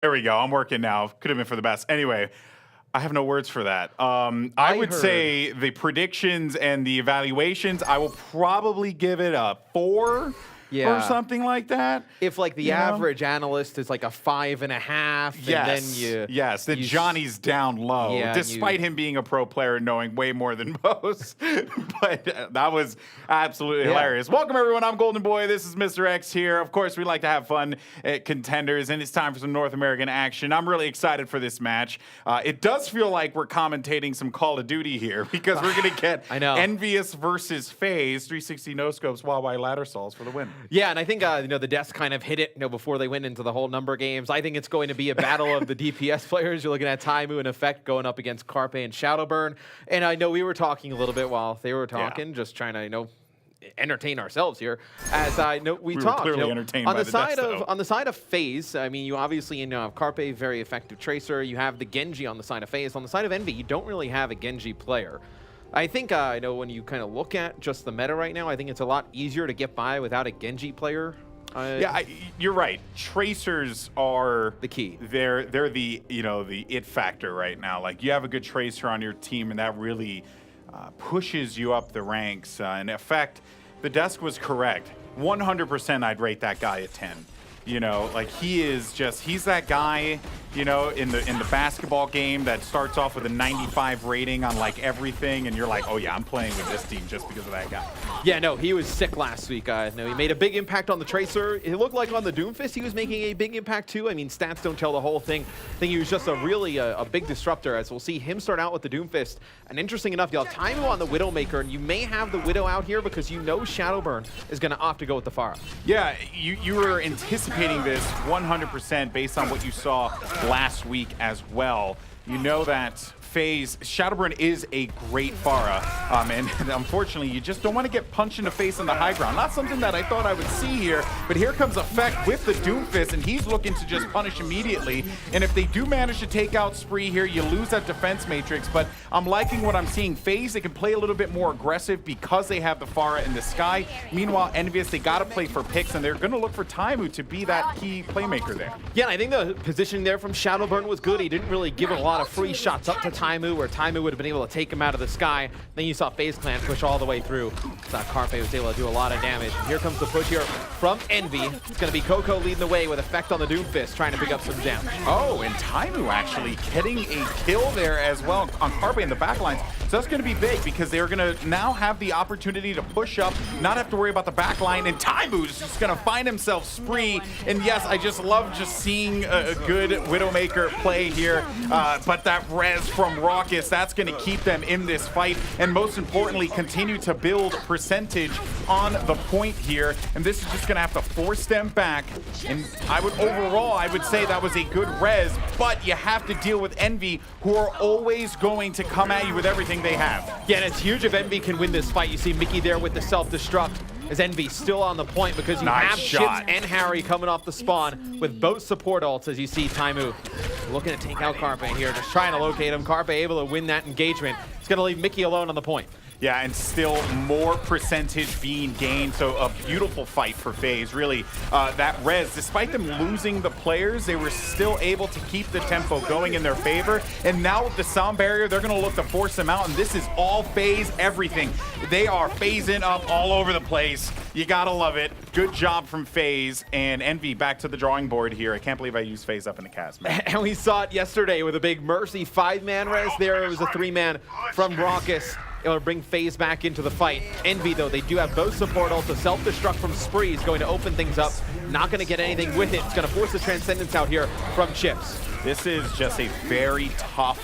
There we go. I'm working now. Could have been for the best. Anyway, I have no words for that. I would say the predictions and the evaluations, I will probably give it a 4 or something like that. If like the average analyst is like a 5.5, yes, then Johnny's down low, despite him being a pro player and knowing way more than most. But that was absolutely hilarious. Welcome everyone. I'm Goldenboy. This is Mr. X here. Of course, we like to have fun at Contenders, and it's time for some North American action. I'm really excited for this match. It does feel like we're commentating some Call of Duty here because we're going to get EnVyUs versus FaZe, 360 no scopes, Huawei ladder stalls for the win. Yeah, and I think the desk kind of hit it before they went into the whole number games. I think it's going to be a battle of the DPS players. You're looking at Taimu and Effect going up against Carpe and Shadowburn. And I know we were talking a little bit while they were talking, just trying to entertain ourselves here. As I know, we talked clearly entertained on by the side desk, on the side of FaZe. I mean, you obviously have Carpe, very effective tracer. You have the Genji on the side of FaZe. On the side of Envy, you don't really have a Genji player. I think when you kind of look at just the meta right now, I think it's a lot easier to get by without a Genji player. You're right. Tracers are the key. They're the the it factor right now. Like you have a good tracer on your team, and that really pushes you up the ranks. In effect, the desk was correct. 100%, I'd rate that guy a 10. Like he's that guy, in the basketball game that starts off with a 95 rating on like everything, and you're like, oh yeah, I'm playing with this team just because of that guy. Yeah, no, he was sick last week. He made a big impact on the tracer. It looked like on the Doomfist he was making a big impact too. I mean, stats don't tell the whole thing. I think he was just a big disruptor, as we'll see him start out with the Doomfist. And interesting enough, you'll have Taimu on the Widowmaker, and you may have the Widow out here because Shadowburn is going to opt to go with the Pharah. Yeah, you were anticipating this 100% based on what you saw last week as well. You know that FaZe, Shadowburn is a great Pharah, and unfortunately, you just don't want to get punched in the face on the high ground. Not something that I thought I would see here, but here comes Effect with the Doomfist, and he's looking to just punish immediately. And if they do manage to take out Spree here, you lose that defense matrix, but I'm liking what I'm seeing. FaZe, they can play a little bit more aggressive because they have the Pharah in the sky. Meanwhile, EnVyUs, they got to play for picks, and they're going to look for Taimu to be that key playmaker there. Yeah, and I think the positioning there from Shadowburn was good. He didn't really give a lot of free shots up to Taimu, where Taimu would have been able to take him out of the sky. Then you saw FaZe Clan push all the way through. Thought Carpe was able to do a lot of damage. And here comes the push here from Envy. It's going to be Coco leading the way with Effect on the Doomfist, trying to pick up some damage. Oh, and Taimu actually getting a kill there as well on Carpe in the backlines. So that's going to be big because they're going to now have the opportunity to push up, not have to worry about the backline, and Taimu's just going to find himself Spree. And yes, I just love seeing a good Widowmaker play here, but that res from Raucus, that's going to keep them in this fight, and most importantly, continue to build percentage on the point here. And this is just going to have to force them back. And overall, I would say that was a good res, but you have to deal with Envy, who are always going to come at you with everything they have. Yeah, and it's huge if Envy can win this fight. You see Mickey there with the self-destruct, as Envy still on the point because you have Chips and Harry coming off the spawn with both support ults, as you see Taimu looking to take out Carpe here, just trying to locate him. Carpe able to win that engagement. It's going to leave Mickey alone on the point. Yeah, and still more percentage being gained, so a beautiful fight for FaZe. Really, that res, despite them losing the players, they were still able to keep the tempo going in their favor. And now with the sound barrier, they're going to look to force them out, and this is all FaZe everything. They are phasing up all over the place. You gotta love it. Good job from FaZe, and Envy back to the drawing board here. I can't believe I used FaZe up in the cast, man. And we saw it yesterday with a big Mercy 5-man res there. It was a 3-man from Raucus. It'll bring FaZe back into the fight. Envy, though, they do have both support ults. The self-destruct from Spree is going to open things up. Not going to get anything with it. It's going to force the Transcendence out here from Chips. This is just a very tough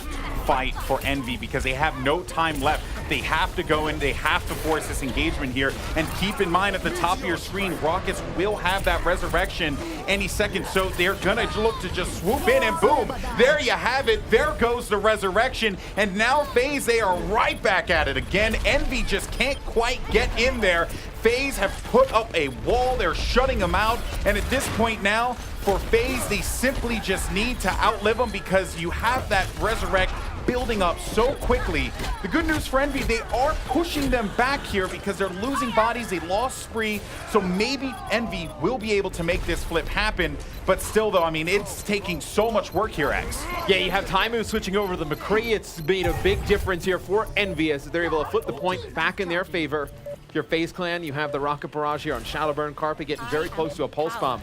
fight for Envy because they have no time left. They have to go in, they have to force this engagement here. And keep in mind, at the top of your screen, Raucus will have that resurrection any second, so they're gonna look to just swoop in, and boom, there you have it. There goes the resurrection, and now FaZe, they are right back at it again. Envy just can't quite get in there. FaZe have put up a wall, they're shutting them out, and at this point now, For FaZe, they simply just need to outlive them because you have that Resurrect building up so quickly. The good news for Envy, they are pushing them back here because they're losing bodies. They lost Spree, so maybe Envy will be able to make this flip happen. But still, though, I mean, it's taking so much work here, X. Yeah, you have Taimu switching over to the McCree. It's made a big difference here for Envy as they're able to flip the point back in their favor. If you're FaZe Clan, you have the Rocket Barrage here on Shadowburn. Carpe getting very close to a Pulse Bomb.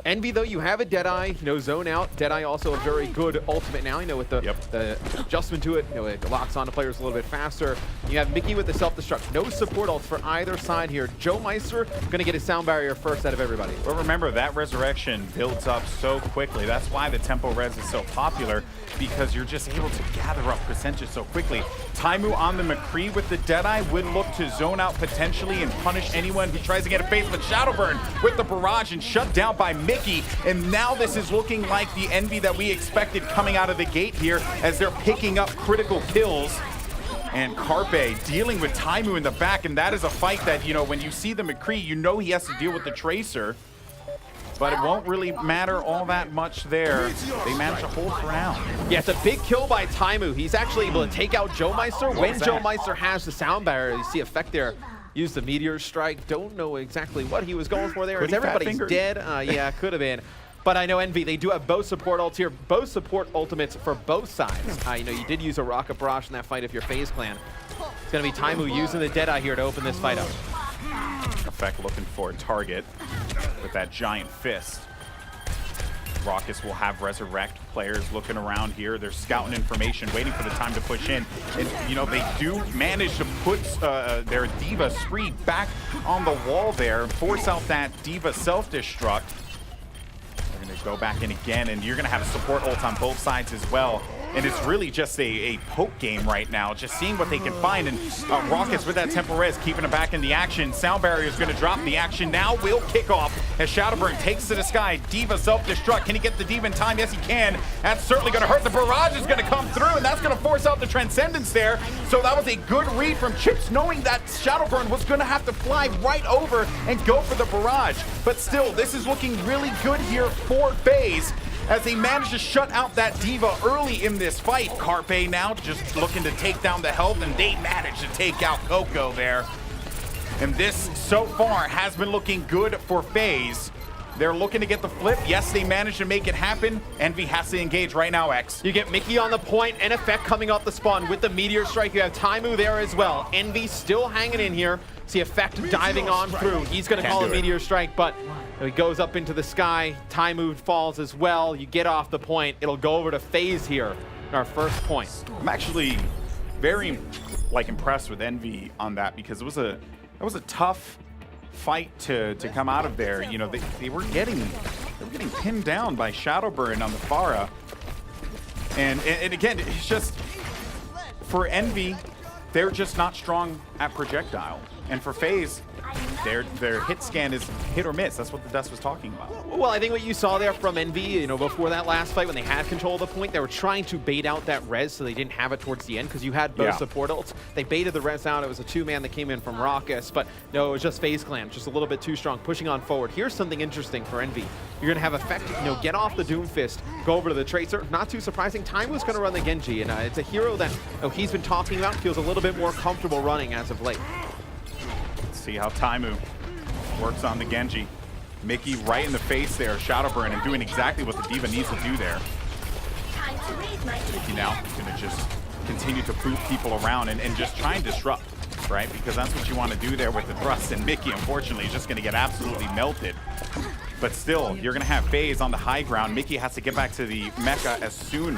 Envy, though, you have a Deadeye, zone out. Deadeye also a very good ultimate now, with the adjustment to it, it locks on to players a little bit faster. You have Mickey with the self-destruct. No support ults for either side here. Joe Meister gonna get his sound barrier first out of everybody. But remember, that Resurrection builds up so quickly. That's why the tempo res is so popular, because you're just able to gather up percentages so quickly. Taimu on the McCree with the Deadeye would look to zone out potentially and punish anyone who tries to get a face, but Shadowburn with the barrage and shut down by Mickey. And now this is looking like the Envy that we expected coming out of the gate here as they're picking up critical kills. And Carpe dealing with Taimu in the back, and that is a fight that, when you see the McCree, he has to deal with the Tracer. But it won't really matter all that much there. They managed to hold for now. Yeah, it's a big kill by Taimu. He's actually able to take out Joe Meister when Joe Meister has the sound barrier. You see effect there. Use the Meteor Strike. Don't know exactly what he was going for there. As everybody's dead. Yeah, could have been. But I know Envy, they do have both support ults here. Both support ultimates for both sides. You did use a Rocket Barrage in that fight if you're FaZe Clan. It's going to be Taimu using the Deadeye here to open this fight up. Effect looking for a target with that giant fist. Raucus will have Resurrect. Players looking around here. They're scouting information, waiting for the time to push in. And, they do manage to put their D.Va Spree back on the wall there, force out that D.Va self-destruct. They're going to go back in again, and you're going to have a support ult on both sides as well. And it's really just a poke game right now, just seeing what they can find. And Raucus with that tempo res, keeping it back in the action. Sound barrier is going to drop. The action now will kick off as Shadowburn takes to the sky. D.Va self-destruct. Can he get the D.Va in time? Yes, he can. That's certainly going to hurt. The barrage is going to come through, and that's going to force out the Transcendence there. So that was a good read from Chips, knowing that Shadowburn was going to have to fly right over and go for the barrage. But still, this is looking really good here for FaZe, as they manage to shut out that D.Va early in this fight. Carpe now just looking to take down the health, and they manage to take out Coco there. And this, so far, has been looking good for FaZe. They're looking to get the flip. Yes, they managed to make it happen. Envy has to engage right now, X. You get Mickey on the point and Effect coming off the spawn with the Meteor Strike. You have Taimu there as well. Envy still hanging in here. See Effect diving on through. He's going to call a Meteor Strike, but he goes up into the sky. Taimu falls as well. You get off the point. It'll go over to FaZe here, our first point. I'm actually very impressed with Envy on that, because it was a tough fight to come out of there. They were getting pinned down by Shadowburn on the Pharah. And again, it's just, for Envy, they're just not strong at projectile. And for FaZe, their hit scan is hit or miss. That's what the Dust was talking about. Well, I think what you saw there from Envy, before that last fight when they had control of the point, they were trying to bait out that res so they didn't have it towards the end, because you had both support ults. They baited the res out. It was a two-man that came in from Raucus, but no, it was just FaZe Clan, just a little bit too strong, pushing on forward. Here's something interesting for Envy. You're going to have Effect, get off the Doomfist, go over to the Tracer. Not too surprising. Taimu's going to run the Genji, and it's a hero that he's been talking about, feels a little bit more comfortable running as of late. Let's see how Taimu works on the Genji. Mickey right in the face there, Shadowburn, and doing exactly what the D.Va needs to do there. Mickey now going to just continue to boot people around and just try and disrupt, right? Because that's what you want to do there with the thrust, and Mickey, unfortunately, is just going to get absolutely melted. But still, you're going to have FaZe on the high ground. Mickey has to get back to the mecha as soon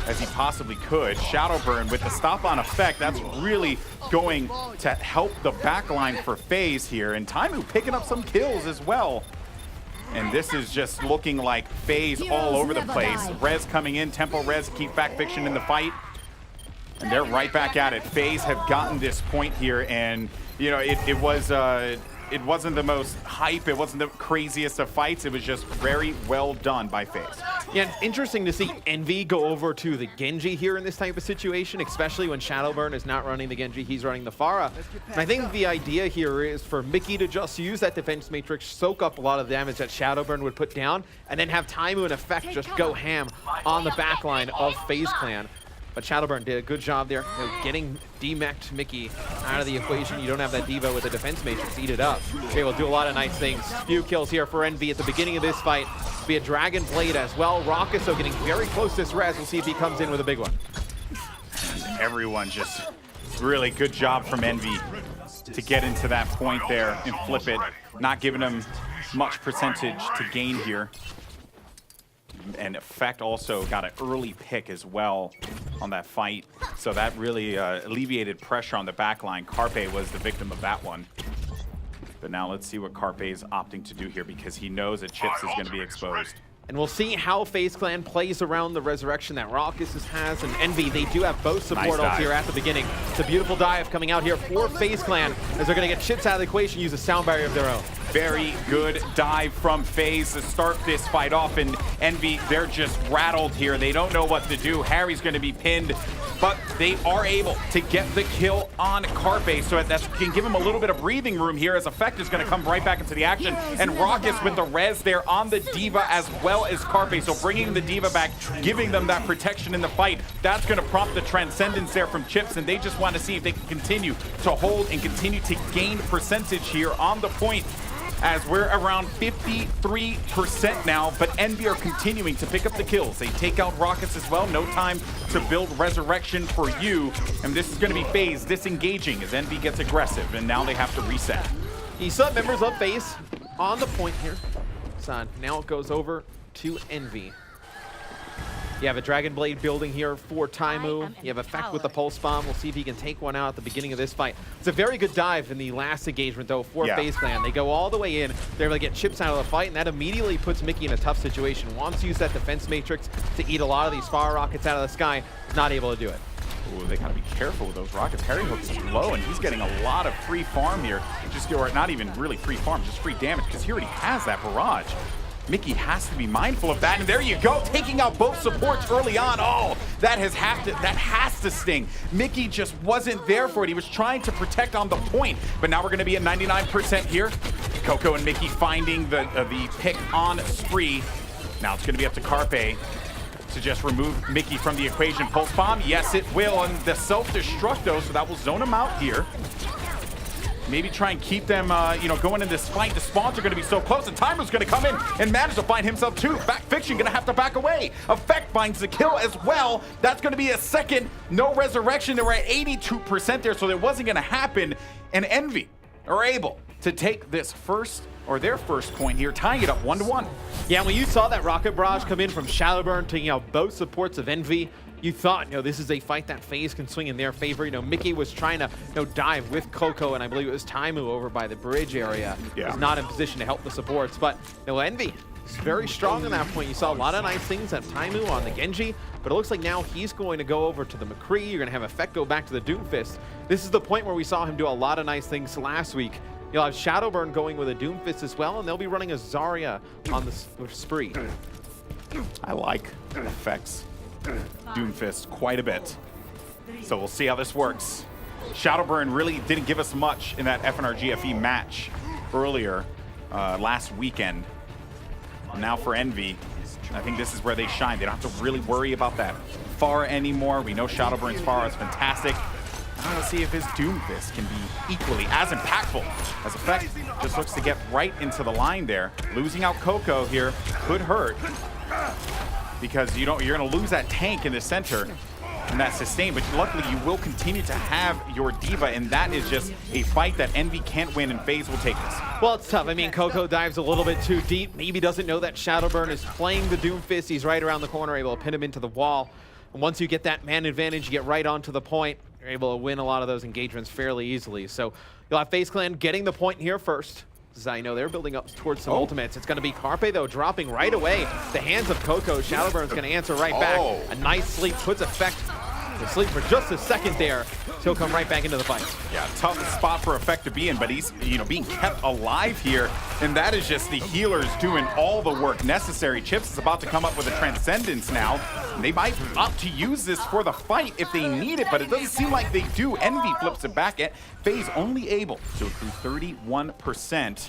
as he possibly could. Shadowburn with the stop on Effect, that's really going to help the backline for FaZe here. And Taimu picking up some kills as well. And this is just looking like FaZe all over the place. Res coming in, tempo res, keep back Fiction in the fight. And they're right back at it. FaZe have gotten this point here, and it was it wasn't the most hype, it wasn't the craziest of fights, it was just very well done by FaZe. Yeah, it's interesting to see EnVy go over to the Genji here in this type of situation, especially when Shadowburn is not running the Genji, he's running the Pharah. And I think the idea here is for Mickey to just use that defense matrix, soak up a lot of the damage that Shadowburn would put down, and then have Taimu and Effect just go ham on the backline of FaZe Clan. But Shadowburn did a good job there, getting D-mech'd Mickey out of the equation. You don't have that Diva with the defense matrix, eat it up. Okay, we'll do a lot of nice things. Few kills here for EnVy at the beginning of this fight. Be a Dragon Blade as well. Raucus, though, getting very close to this res. We'll see if he comes in with a big one. Everyone just really good job from EnVy to get into that point there and flip it. Not giving him much percentage to gain here. And Effect also got an early pick as well on that fight. So that really alleviated pressure on the backline. Carpe was the victim of that one. But now let's see what Carpe is opting to do here, because he knows that Chips is going to be exposed. And we'll see how FaZe Clan plays around the resurrection that Raucus has, and EnVy, they do have both support ults here at the beginning. It's a beautiful dive coming out here for FaZe Clan, as they're going to get Chips out of the equation, use a sound barrier of their own. Very good dive from FaZe to start this fight off, and EnVy, they're just rattled here. They don't know what to do. Harry's going to be pinned, but they are able to get the kill on Carpe, so that can give him a little bit of breathing room here, as Effect is going to come right back into the action, and Raucus with the res there on the Diva as well as Carpe, so bringing the Diva back, giving them that protection in the fight. That's going to prompt the transcendence there from Chips, and they just want to see if they can continue to hold and continue to gain percentage here on the point, as we're around 53% now, but EnVy are continuing to pick up the kills. They take out Raucus as well. No time to build Resurrection for you, and this is going to be FaZe disengaging as EnVy gets aggressive, and now they have to reset. You still have members of FaZe on the point here. So now it goes over to EnVy. You have a Dragon Blade building here for Taimu. You have Effect with the Pulse Bomb. We'll see if he can take one out at the beginning of this fight. It's a very good dive in the last engagement, though, for FaZe Clan. They go all the way in. They're able to get Chips out of the fight, and that immediately puts Mickey in a tough situation. Wants to use that defense matrix to eat a lot of these fire rockets out of the sky. Not able to do it. Ooh, they gotta be careful with those rockets. Harry hooks is low, and he's getting a lot of free farm here. Or not even really free farm, just free damage, because he already has that barrage. Mickey has to be mindful of that, and there you go, taking out both supports early on. Oh, that has to sting. Mickey just wasn't there for it. He was trying to protect on the point, but now we're going to be at 99% here. Coco and Mickey finding the pick on Spree. Now it's going to be up to Carpe to just remove Mickey from the equation. Pulse Bomb, yes it will, and the self-destruct though, so that will zone him out here. Maybe try and keep them, going in this fight. The spawns are going to be so close, and Timer's going to come in and manage to find himself too. Back Fiction going to have to back away. Effect finds the kill as well. That's going to be a second. No resurrection. They were at 82% there, so it wasn't going to happen. And EnVy are able to take this their first point here, tying it up 1-1. Yeah, when you saw that rocket barrage come in from Shadowburn, taking out both supports of EnVy, you thought, this is a fight that FaZe can swing in their favor. Mickey was trying to dive with Coco, and I believe it was Taimu over by the bridge area. Yeah. Was not in position to help the supports, but EnVy is very strong in that point. You saw a lot of nice things at Taimu on the Genji, but it looks like now he's going to go over to the McCree. You're going to have Effect go back to the Doomfist. This is the point where we saw him do a lot of nice things last week. You'll have Shadowburn going with a Doomfist as well, and they'll be running a Zarya on the Spree. I like Effect's Doomfist quite a bit. So we'll see how this works. Shadowburn really didn't give us much in that FNR GFE match earlier last weekend. Now for EnVy, I think this is where they shine. They don't have to really worry about that Pharah anymore. We know Shadowburn's Pharah is fantastic. I want to see if his Doomfist can be equally as impactful as Effect. Just looks to get right into the line there. Losing out Coco here could hurt, because you're going to lose that tank in the center and that sustain, but luckily you will continue to have your Diva, and that is just a fight that EnVy can't win, and FaZe will take this. Well, it's tough. I mean, Coco dives a little bit too deep. Maybe doesn't know that Shadowburn is playing the Doomfist. He's right around the corner, able to pin him into the wall. And once you get that man advantage, you get right onto the point. You're able to win a lot of those engagements fairly easily. So you'll have FaZe Clan getting the point here first. As I know they're building up towards some ultimates. It's going to be Carpe, though, dropping right away. The hands of Coco. Shadowburn's going to answer right back. A nice sleep puts Effect to sleep for just a second there. He'll come right back into the fight. Yeah, tough spot for Effect to be in, but he's, being kept alive here, and that is just the healers doing all the work necessary. Chips is about to come up with a Transcendence now, and they might opt to use this for the fight if they need it, but it doesn't seem like they do. Envy flips it back at FaZe, only able to accrue 31%.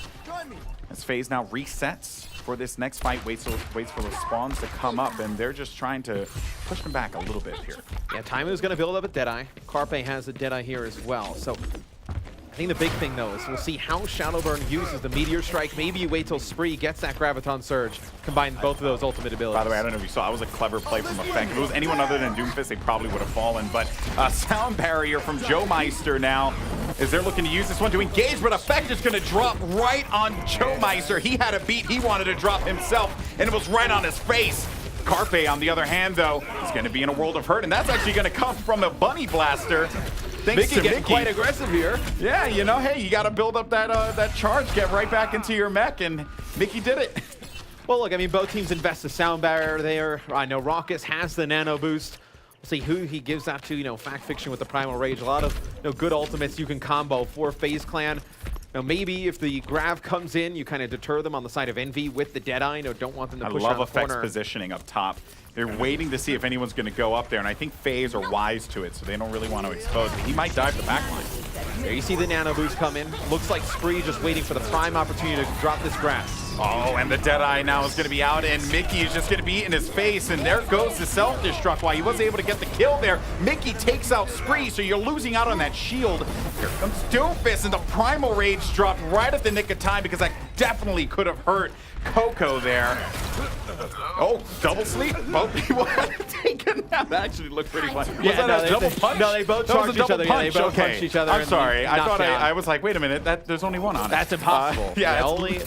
As FaZe now resets for this next fight, waits for the spawns to come up, and they're just trying to push them back a little bit here. Yeah, Taimu's going to build up a Deadeye. Carpe has a Deadeye here as well. So I think the big thing, though, is we'll see how Shadowburn uses the Meteor Strike. Maybe you wait till Spree gets that Graviton Surge, combine both of those ultimate abilities. By the way, I don't know if you saw, that was a clever play from Effect. If it was anyone other than Doomfist, they probably would have fallen, but Sound Barrier from Joe Meister now, as they're looking to use this one to engage, but Effect is going to drop right on Joe Meister. He had a beat he wanted to drop himself, and it was right on his face. Carpe, on the other hand, though, is going to be in a world of hurt, and that's actually going to come from a Bunny Blaster. Thanks to Mickey. Quite aggressive here. Yeah, hey, you got to build up that charge, get right back into your mech, and Mickey did it. Well, look, I mean, both teams invest the Sound Barrier there. I know Raucus has the Nano Boost. We'll see who he gives that to, Fact Fiction with the Primal Rage. A lot of good ultimates you can combo for FaZe Clan. Now, maybe if the Grav comes in, you kind of deter them on the side of Envy with the Deadeye. Don't want them to push out the corner. I love Effect's positioning up top. They're waiting to see if anyone's going to go up there, and I think FaZe are wise to it, so they don't really want to expose it. He might dive the backline. There you see the Nano Boost come in. Looks like Spree just waiting for the prime opportunity to drop this Grav. Oh, and the Deadeye now is going to be out, and Mickey is just going to be in his face, and there goes the self-destruct. While he was able to get the kill there, Mickey takes out Spree, so you're losing out on that shield. Here comes Doomfist, and the Primal Rage dropped right at the nick of time, because that definitely could have hurt Coco there. Oh, double sleep. Both people had to take a nap. That actually looked pretty fun. Yeah, was that a double punch? No, they both charged each other. Yeah, they both punched each other. I'm sorry. I thought I was like, wait a minute. There's only one on it. That's impossible. Yeah, only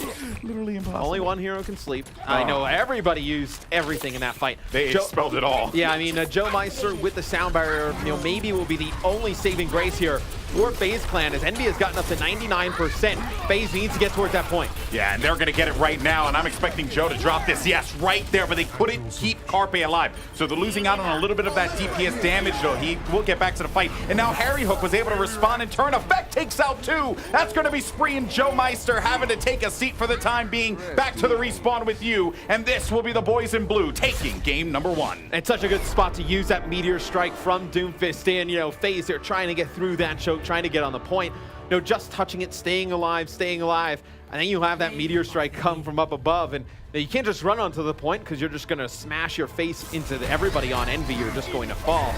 literally impossible. Only one hero can sleep. I know everybody used everything in that fight. They expelled it all. Yeah, I mean, Joe Meister with the Sound Barrier, maybe will be the only saving grace here for FaZe Clan, as Envy has gotten up to 99%. FaZe needs to get towards that point. Yeah, and they're going to get it right now, and I'm expecting Joe to drop this. Yes, right there, but they couldn't keep Carpe alive. So they're losing out on a little bit of that DPS damage, though. He will get back to the fight. And now Harry Hook was able to respond in turn. Effect takes out two. That's going to be Spree and Joe Meister having to take a seat for the time being. Back to the respawn with you, and this will be the boys in blue taking game number one. It's such a good spot to use that Meteor Strike from Doomfist, and FaZe, they're trying to get through that choke, trying to get on the point. Just touching it, staying alive, and then you have that Meteor Strike come from up above, and you can't just run onto the point because you're just going to smash your face into everybody on Envy. You're just going to fall.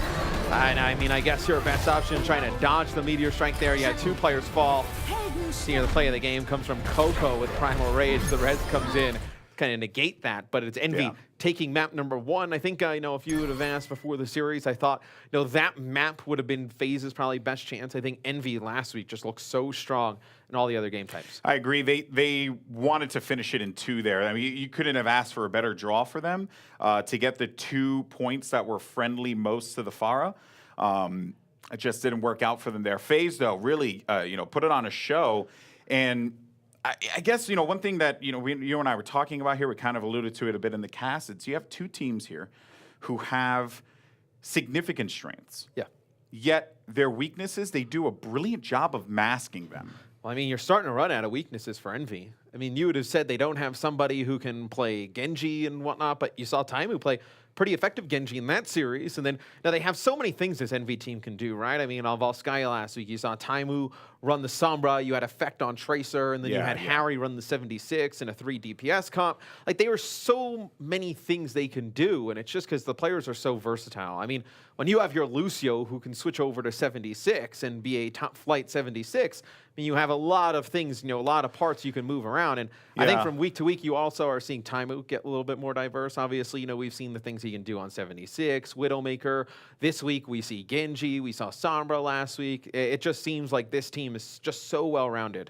And I mean, I guess your best option trying to dodge the Meteor Strike there. You had two players fall. The play of the game comes from Coco with Primal Rage. The res comes in, kind of negate that, but it's Envy taking map number one. I think, if you would have asked before the series, I thought, that map would have been FaZe's probably best chance. I think Envy last week just looked so strong in all the other game types. I agree. They wanted to finish it in two there. I mean, you couldn't have asked for a better draw for them to get the 2 points that were friendly most to the Pharah. It just didn't work out for them there. FaZe, though, really, put it on a show. And I guess, one thing that, you and I were talking about here, we kind of alluded to it a bit in the cast, it's you have two teams here who have significant strengths. Yeah. Yet their weaknesses, they do a brilliant job of masking them. Well, I mean, you're starting to run out of weaknesses for Envy. I mean, you would have said they don't have somebody who can play Genji and whatnot, but you saw Taimu play pretty effective Genji in that series. And then now they have so many things this Envy team can do, right? I mean, on Volskaya last week, you saw Taimu run the Sombra, you had Effect on Tracer, and then you had Harry run the 76 and a 3 DPS comp. Like, there are so many things they can do, and it's just because the players are so versatile. I mean, when you have your Lucio who can switch over to 76 and be a top flight 76, I mean, you have a lot of things, a lot of parts you can move around. And I think from week to week, you also are seeing Taimu get a little bit more diverse. Obviously, we've seen the things he can do on 76, Widowmaker. This week, we see Genji. We saw Sombra last week. It just seems like this team is just so well-rounded.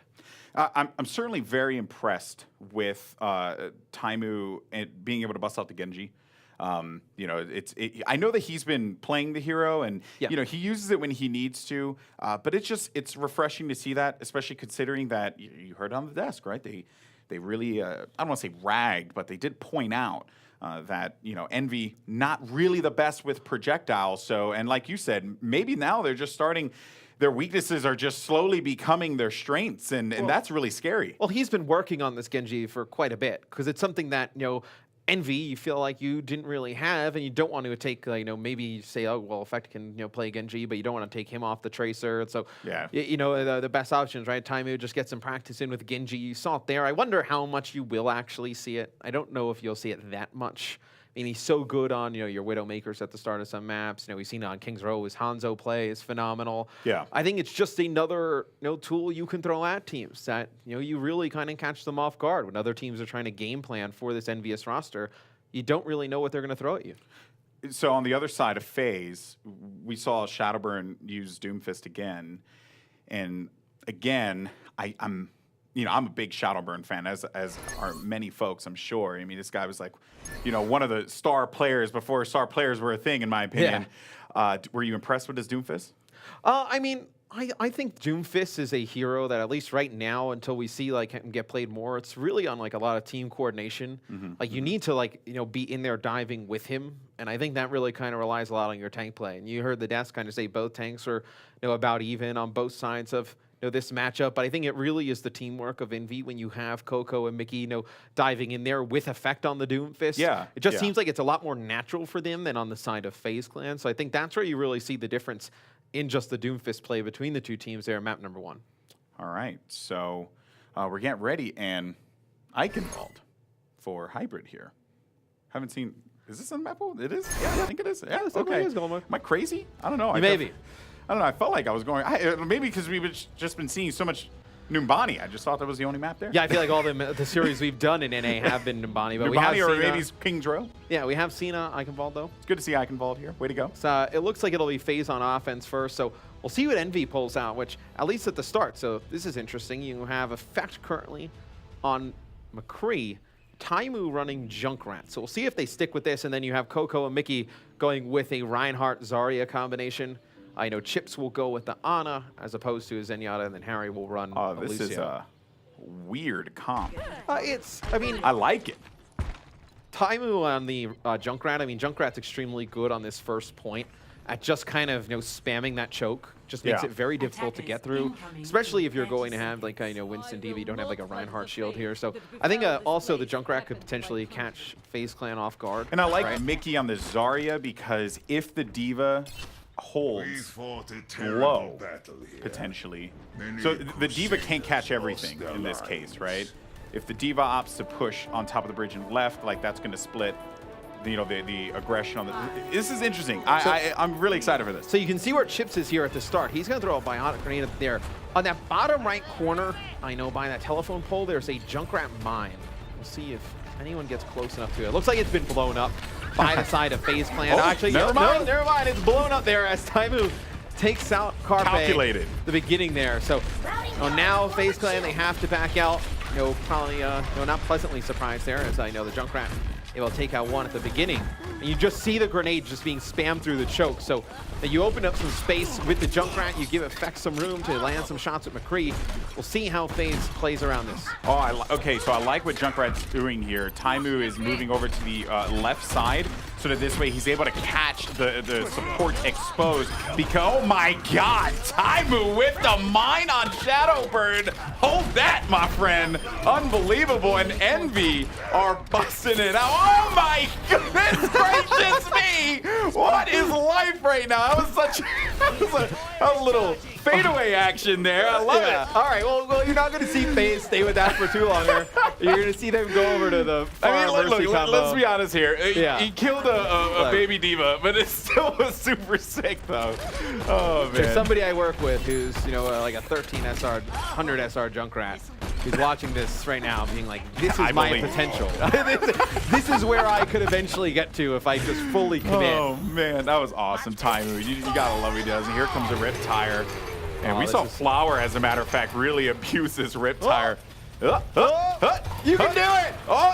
I'm certainly very impressed with Taimu and being able to bust out the Genji. I know that he's been playing the hero, and he uses it when he needs to. But it's refreshing to see that, especially considering that you heard it on the desk, right? They really I don't want to say ragged, but they did point out that, you know, Envy not really the best with projectiles. So, and like you said, maybe now they're just starting, their weaknesses are just slowly becoming their strengths, and that's really scary. Well, he's been working on this Genji for quite a bit, because it's something that, you know, Envy, you feel like you didn't really have, and you don't want to take, you know, maybe you say, oh, well, Effect can, you know, play Genji, but you don't want to take him off the Tracer. And so, yeah, you know, the best options, right? Taimu, just get some practice in with Genji. You saw it there. I wonder how much you will actually see it. I don't know if you'll see it that much. I mean, he's so good on, you know, your Widowmakers at the start of some maps. You know, we've seen on King's Row his Hanzo play is phenomenal. Yeah. I think it's just another, you know, tool you can throw at teams that, you know, you really kind of catch them off guard when other teams are trying to game plan for this EnVyUs roster. You don't really know what they're going to throw at you. So on the other side of FaZe, we saw Shadowburn use Doomfist again, and again, I'm you know, I'm a big Shadowburn fan, as are many folks, I'm sure. I mean, this guy was like, you know, one of the star players before star players were a thing, in my opinion. Yeah. Were you impressed with his Doomfist? I mean, I think Doomfist is a hero that, at least right now, until we see like him get played more, it's really on like a lot of team coordination. Like you need to, like, you know, be in there diving with him, and I think that really kind of relies a lot on your tank play. And you heard the desk kind of say both tanks are, you know, about even on both sides of, you know, this matchup. But I think it really is the teamwork of Envy when you have Coco and Mickey, you know, diving in there with Effect on the Doomfist. Yeah, it just seems like it's a lot more natural for them than on the side of FaZe Clan. So I think that's where you really see the difference in just the Doomfist play between the two teams there, map number 1. All right, so we're getting ready, and Eichenwald for Hybrid here. Haven't seen, is this on the map? It is? Yeah, I think it is. Yeah, okay. Is, Goldenboy. Am I crazy? I don't know. Maybe. I don't know, I felt like I was going, maybe because we've just been seeing so much Numbani. I just thought that was the only map there. Yeah, I feel like all the series we've done in NA have been Numbani, but we have or seen, maybe King's Row. Yeah, we have seen Eichenwald, though. It's good to see Eichenwald here. Way to go. So it looks like it'll be FaZe on offense first, so we'll see what Envy pulls out, which, at least at the start, so this is interesting. You have Effect currently on McCree, Taimu running Junkrat. So we'll see if they stick with this, and then you have Coco and Mickey going with a Reinhardt-Zarya combination. I know Chips will go with the Ana as opposed to Zenyatta, and then Harry will run this Lucio. Is a weird comp. I mean, I like it. Taimu on the Junkrat. I mean, Junkrat's extremely good on this first point at just kind of, you know, spamming that choke. Just makes it very difficult to get through, especially if you're going to have like, you know, Winston Diva. You don't have like a Reinhardt shield here. So I think also the Junkrat could potentially catch FaZe Clan off guard. And I like Mickey on the Zarya, because if the Diva holds low, potentially. So the Diva can't catch everything in this case, right? If the Diva opts to push on top of the bridge and left, like that's going to split, you know, the aggression on the. This is interesting. I'm really excited for this. So you can see where Chips is here at the start. He's going to throw a bionic grenade up there. On that bottom right corner, I know by that telephone pole, there's a Junkrat mine. We'll see if anyone gets close enough to it. It looks like it's been blown up by the side of FaZe Clan. Actually, never mind. No, never mind. It's blown up there as Taimu takes out Carpe. Calculated. The beginning there. So now FaZe Clan, they have to back out. You know, probably not pleasantly surprised there, as I know the Junkrat able to take out one at the beginning. And you just see the grenade just being spammed through the choke. So you open up some space with the Junkrat, you give Effect some room to land some shots at McCree. We'll see how FaZe plays around this. Oh, okay, so I like what Junkrat's doing here. Taimu is moving over to the left side, so that this way he's able to catch the support exposed. Because, oh my God, Taimu with the mine on Shadowbird. Hold that, my friend. Unbelievable, and Envy are busting it out. Oh my goodness gracious me! What is life right now? That was a little fadeaway action there. I love it. All right, well, you're not going to see FaZe stay with that for too long. You're going to see them go over to the look, let's be honest here. He killed a baby Diva, but it still was super sick, though. Oh, man. There's somebody I work with who's, you know, like a 13 SR, 100 SR Junkrat, who's watching this right now being like, this is my potential. This is where I could eventually get to if I just fully commit. Oh, man, that was awesome, Taimu. You got to love what he does. And here comes a Riptire. And we saw Flower, as a matter of fact, really abuse this Riptire. You can do it! No!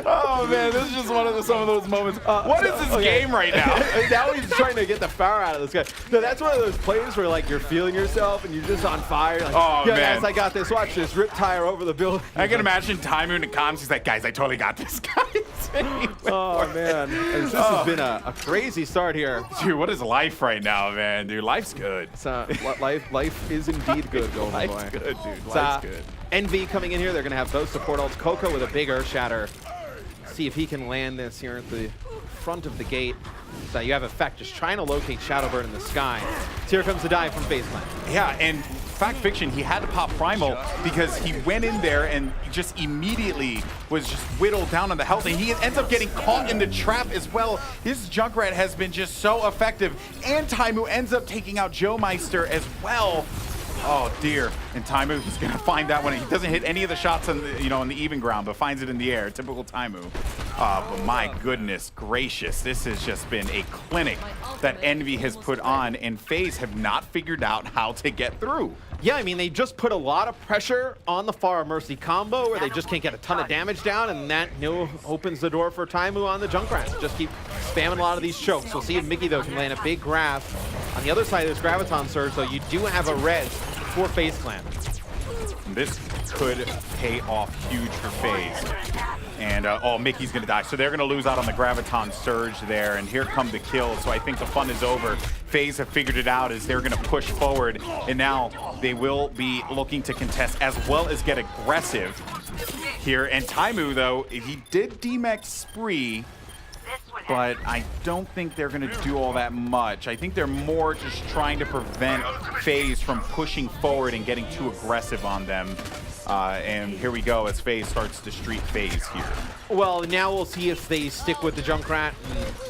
Oh, but man, this is just one of some of those moments. What is this game right now? Now he's trying to get the fire out of this guy. No, that's one of those plays where like you're feeling yourself and you're just on fire. Like, oh yeah, man, guys, I got this. Watch this. Rip tire over the building. I can imagine Taimu in the comms. He's like, guys, I totally got this, guys. Oh man, this has been a crazy start here. Dude, what is life right now, man? Dude, life's good. It's, life is indeed good, Goldenboy. Life's good, dude. Life's good. EnVy coming in here. They're going to have both support ults. Coco with a big Earth Shatter. See if he can land this here at the front of the gate. So you have Effect just trying to locate Shadowburn in the sky. So here comes the dive from FaZe. Yeah, and Fact Fiction, he had to pop Primal because he went in there and just immediately was just whittled down on the health, and he ends up getting caught in the trap as well. His Junkrat has been just so effective, and Taimu ends up taking out Joe Meister as well. Oh dear, and Taimu, he's gonna find that one. He doesn't hit any of the shots on the, on the even ground, but finds it in the air. Typical Taimu. But my goodness gracious, this has just been a clinic that EnVy has put on, and FaZe have not figured out how to get through. Yeah, I mean, they just put a lot of pressure on the Pharah Mercy combo where they just can't get a ton of damage down, and that opens the door for Taimu on the Junkrat. Just keep spamming a lot of these chokes. We'll see if Mickey, though, can land a big grab. On the other side of this Graviton Surge, though, you do have a res for FaZe Clan. This could pay off huge for FaZe. And, oh, Mickey's going to die. So they're going to lose out on the Graviton Surge there. And here come the kills. So I think the fun is over. FaZe have figured it out as they're going to push forward. And now they will be looking to contest as well as get aggressive here. And Taimu, though, he did DMX Spree, but I don't think they're going to do all that much. I think they're more just trying to prevent FaZe from pushing forward and getting too aggressive on them. And here we go as FaZe starts to streak FaZe here. Well, now we'll see if they stick with the Junkrat,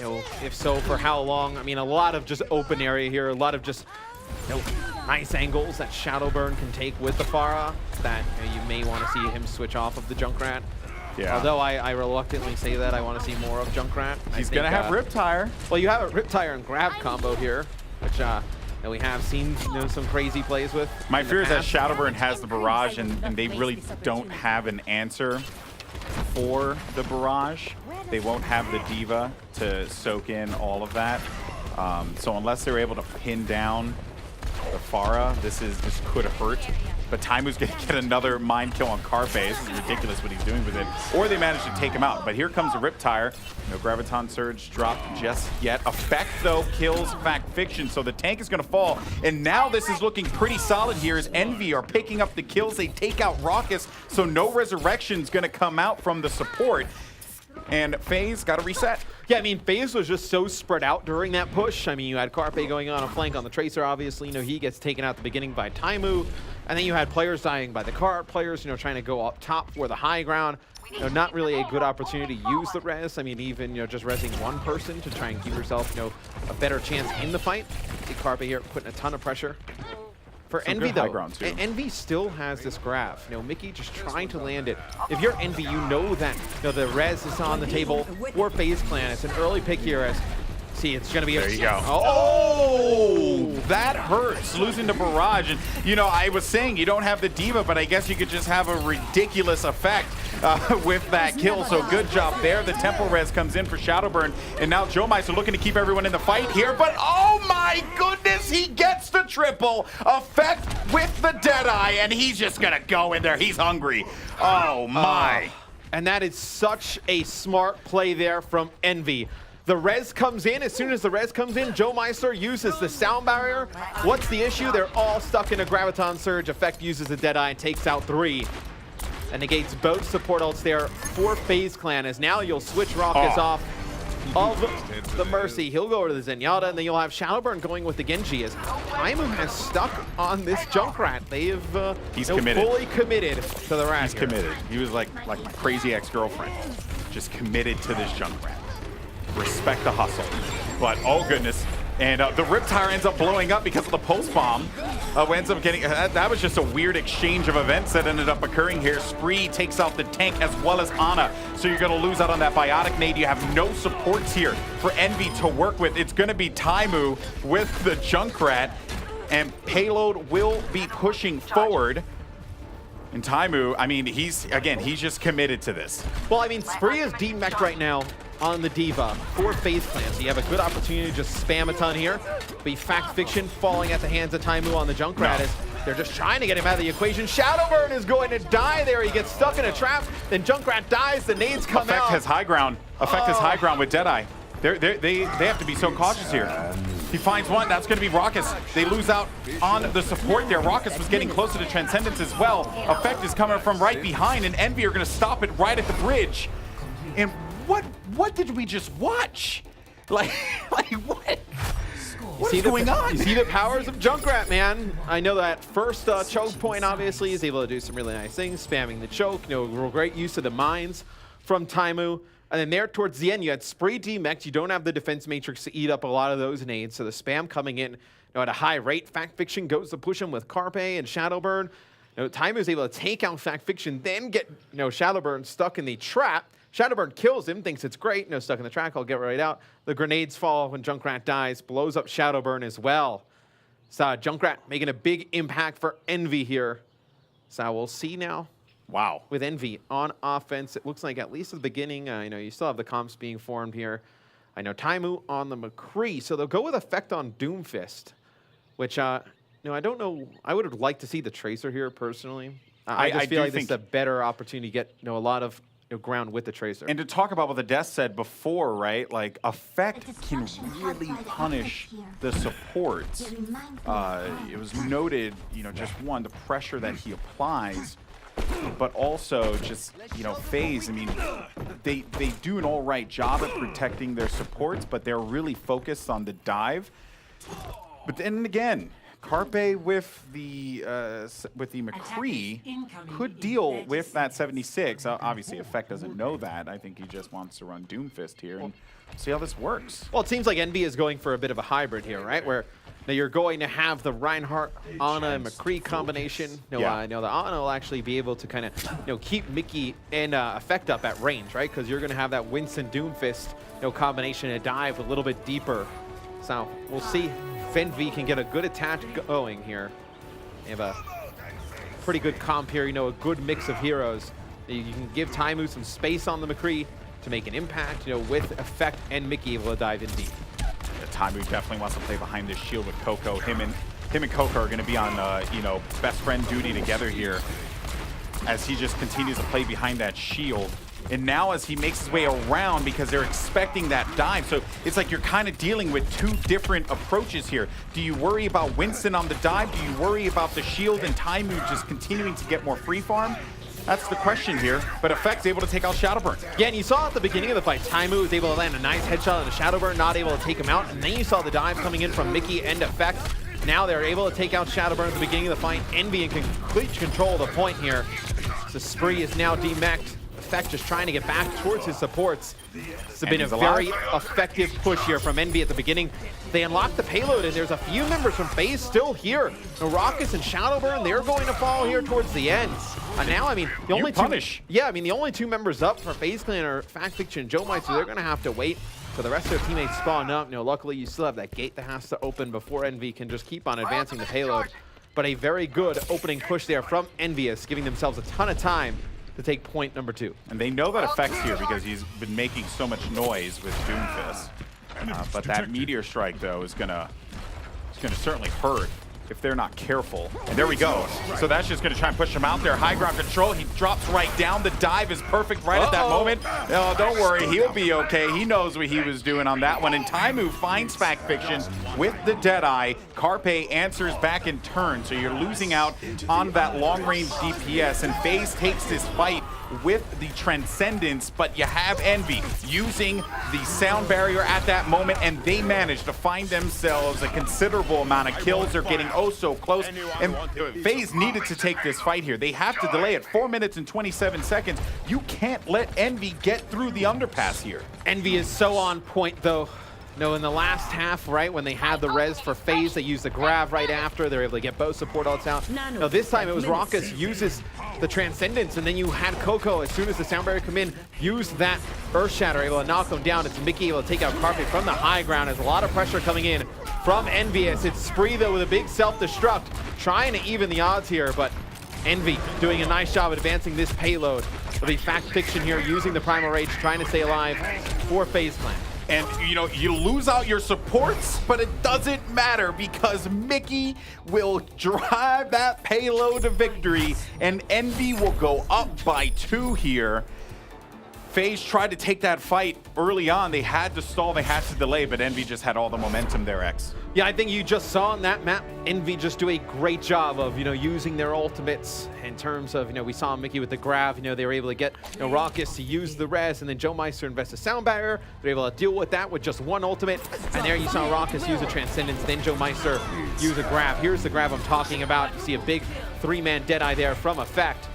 and, if so, for how long. I mean, a lot of just open area here, a lot of just nice angles that Shadowburn can take with the Pharah that you may want to see him switch off of the Junkrat. Yeah. Although I reluctantly say that, I want to see more of Junkrat. He's going to have Riptire. Well, you have a Riptire and Grab combo here, which we have seen some crazy plays with. My fear is that Shadowburn has the Barrage, and they really don't have an answer for the Barrage. They won't have the Diva to soak in all of that. So unless they're able to pin down the Pharah, this could hurt. But Taimu's going to get another mind kill on Carpe. This is ridiculous what he's doing with it. Or they managed to take him out. But here comes a Riptire. No Graviton Surge dropped just yet. Effect, though, kills Fact Fiction. So the tank is going to fall. And now this is looking pretty solid here as EnVy are picking up the kills. They take out Raucus. So no Resurrection's going to come out from the support. And FaZe got to reset. Yeah, I mean, FaZe was just so spread out during that push. I mean, you had Carpe going on a flank on the Tracer, obviously. He gets taken out at the beginning by Taimu. And then you had players dying by the cart, players, trying to go up top for the high ground. Not really a good opportunity to use the res. I mean, even, just resing one person to try and give yourself, a better chance in the fight. See Carpe here putting a ton of pressure. For EnVy, though, EnVy still has this grab. Mickey just trying to land it. If you're EnVy, you know that the res is on the table for FaZe Clan. It's an early pick here as, see, it's going to be there you go. Oh, that hurts, losing to Barrage. And, I was saying you don't have the Diva, but I guess you could just have a ridiculous effect with that kill. So good job there. The Temple Res comes in for Shadowburn. And now Joe Meister looking to keep everyone in the fight here. But, oh my goodness, he gets the triple effect with the Deadeye. And he's just going to go in there. He's hungry. Oh, my. And that is such a smart play there from EnVy. The res comes in. As soon as the res comes in, Joe Meister uses the sound barrier. What's the issue? They're all stuck in a Graviton Surge. Effect uses the Deadeye and takes out 3. And negates both support ults there for FaZe Clan, as now you'll switch Raucus off of the Mercy. He'll go over to the Zenyatta, and then you'll have Shadowburn going with the Genji, as Taimu has stuck on this Junkrat. They have he's committed. Fully committed to the rat. He's committed. He was like my crazy ex-girlfriend, just committed to this Junkrat. Respect the hustle. But, oh goodness. And the Riptire ends up blowing up because of the Pulse Bomb. Ends up getting, that was just a weird exchange of events that ended up occurring here. Spree takes out the tank as well as Ana. So you're going to lose out on that Biotic Nade. You have no supports here for EnVy to work with. It's going to be Taimu with the Junkrat. And Payload will be pushing forward. And Taimu, I mean, he's just committed to this. Well, I mean, Spree is demeched right now on the Diva for FaZe Clan, so you have a good opportunity to just spam a ton here. But Fact Fiction falling at the hands of Taimu on the Junkrat as they're just trying to get him out of the equation. Shadowburn is going to die there. He gets stuck in a trap. Then Junkrat dies. The nades come out. Effect has high ground. Effect has high ground with Deadeye. They have to be so cautious here. He finds one. That's going to be Raucus. They lose out on the support there. Raucus was getting closer to Transcendence as well. Effect is coming from right behind, and Envy are going to stop it right at the bridge. And what did we just watch? Like what? What is going on? You see the powers of Junkrat, man. I know that first choke point, obviously, is able to do some really nice things, spamming the choke. Great use of the mines from Taimu. And then there towards the end, you had Spree demeched. You don't have the defense matrix to eat up a lot of those nades. So the spam coming in at a high rate. Fact Fiction goes to push him with Carpe and Shadowburn. Taimu is able to take out Fact Fiction, then get Shadowburn stuck in the trap. Shadowburn kills him, thinks it's great. Stuck in the track, I'll get right out. The grenades fall when Junkrat dies, blows up Shadowburn as well. So Junkrat making a big impact for Envy here. So we'll see now. Wow. With Envy on offense, it looks like at least at the beginning, you still have the comps being formed here. I know Taimu on the McCree, so they'll go with Effect on Doomfist, which, I don't know. I would have liked to see the Tracer here personally. I just feel like this is a better opportunity to get, a lot of ground with the Tracer. And to talk about what the Death said before, right? Like, Effect can really punish the supports. It was noted, just one, the pressure that he applies, but also just, FaZe, I mean, they do an all right job at protecting their supports, but they're really focused on the dive. But then again, Carpe with the McCree could deal with that 76. Obviously, Effect doesn't know that. I think he just wants to run Doomfist here and see how this works. Well, it seems like Envy is going for a bit of a hybrid here, right? Where you're going to have the Reinhardt, Ana, and McCree combination. I know that Ana will actually be able to kind of keep Mickey and Effect up at range, right? Because you're going to have that Winston Doomfist combination and dive a little bit deeper. So we'll see if Envy can get a good attack going here. They have a pretty good comp here, a good mix of heroes. You can give Taimu some space on the McCree to make an impact, with Effect and Mickey able to dive in deep. Taimu definitely wants to play behind this shield with Coco. Him and Coco are going to be on, best friend duty together here as he just continues to play behind that shield. And now as he makes his way around, because they're expecting that dive. So it's like you're kind of dealing with two different approaches here. Do you worry about Winston on the dive? Do you worry about the shield and Taimu just continuing to get more free farm? That's the question here, but Effect's able to take out Shadowburn. Yeah, and you saw at the beginning of the fight, Taimu was able to land a nice headshot on the Shadowburn, not able to take him out, and then you saw the dive coming in from Mickey and Effect. Now they're able to take out Shadowburn at the beginning of the fight. Envy in complete control of the point here. So Spree is now demeched. Effect just trying to get back towards his supports. It's been a very effective push here from Envy at the beginning. They unlocked the payload, and there's a few members from FaZe still here. Raucus and Shadowburn, they're going to fall here towards the end. And now, I mean, the only the only two members up for FaZe Clan are Fact Fiction and Joe Meister. They're going to have to wait for the rest of their teammates spawn up. Luckily, you still have that gate that has to open before Envy can just keep on advancing the payload. But a very good opening push there from EnVyUs, giving themselves a ton of time to take point number 2. And they know that Effect's here because he's been making so much noise with Doomfist. But that Meteor Strike, though, is gonna certainly hurt if they're not careful. And there we go. So that's just going to try and push him out there. High ground control. He drops right down. The dive is perfect right at that moment. Oh, don't worry. He'll be okay. He knows what he was doing on that one. And Taimu finds Fact Fiction with the Deadeye. Carpe answers back in turn. So you're losing out on that long-range DPS. And FaZe takes this fight with the Transcendence, but you have Envy using the sound barrier at that moment, and they manage to find themselves a considerable amount of kills. They're getting oh so close, and FaZe needed to take this fight here. They have to delay it 4 minutes and 27 seconds. You can't let Envy get through the underpass here. Envy is so on point, though. No, in the last half, right, when they had the res for FaZe, they used the grab right after. They're able to get both support ults out. No, this time it was Raucus uses the Transcendence, and then you had Coco, as soon as the sound barrier come in, use that Earth Shatter, able to knock him down. It's Mickey able to take out Carpe from the high ground. There's a lot of pressure coming in from EnVyUs. It's Spree, though, with a big self-destruct, trying to even the odds here, but EnVy doing a nice job of advancing this payload. It'll be fact fiction here, using the Primal Rage, trying to stay alive for FaZe Clan. And, you know, you lose out your supports, but it doesn't matter because Mickey will drive that payload to victory, and EnVy will go up by 2 here. FaZe tried to take that fight early on. They had to stall, they had to delay, but EnVy just had all the momentum there, X. Yeah, I think you just saw on that map, EnVy just do a great job of, using their ultimates in terms of, we saw Mickey with the grab, they were able to get, Raucus to use the res, and then Joe Meister invest a sound barrier. They're able to deal with that with just 1 ultimate, and there you saw Raucus use a Transcendence, then Joe Meister use a grab. Here's the grab I'm talking about. You see a big 3-man Deadeye there from Effect.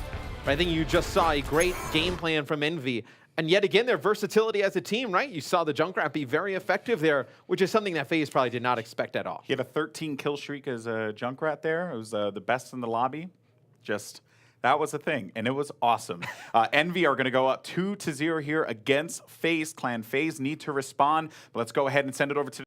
But I think you just saw a great game plan from EnVy. And yet again, their versatility as a team, right? You saw the Junkrat be very effective there, which is something that FaZe probably did not expect at all. He had a 13 kill streak as a Junkrat there. It was the best in the lobby. That was a thing, and it was awesome. EnVy are going to go up 2-0 here against FaZe Clan. FaZe need to respond, but let's go ahead and send it over to